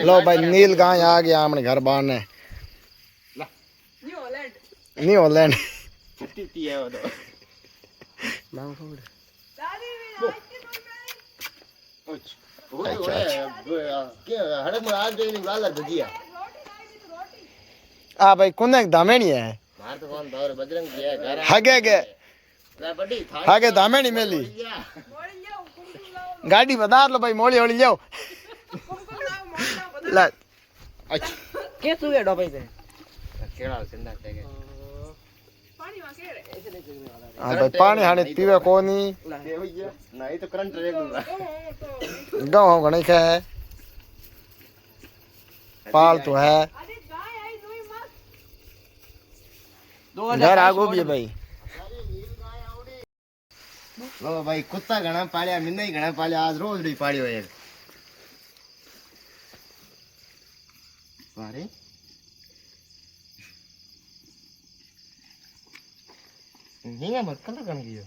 लो भाई नील गाय आ गया अपने घर बाहर ने न्यू हॉलैंड छुट्टी है वो तो नाम छोड़ अच्छा क्या हड़क में आज नहीं वाला भजिया आ भाई कुने दामेणी है मार तो कौन दौर बजरंग जी है घर हगे बड़ी हगे दामेणी मेली गाड़ी बता लो भाई मोली होली जाओ ला अच्छा के तू है डोबई से केड़ा सिंधा के पानी में केड़े हां भाई पानी हाने पीवे कोनी नहीं तो करंट रहेगा गांव घणे के पाल तो है घर आगो भी है भाई लो भाई कुत्ता घणा पालिया मिंदा ही घणा पालिया आज रोज डी पालियो एक सारे हिंगा मत कल कन गयो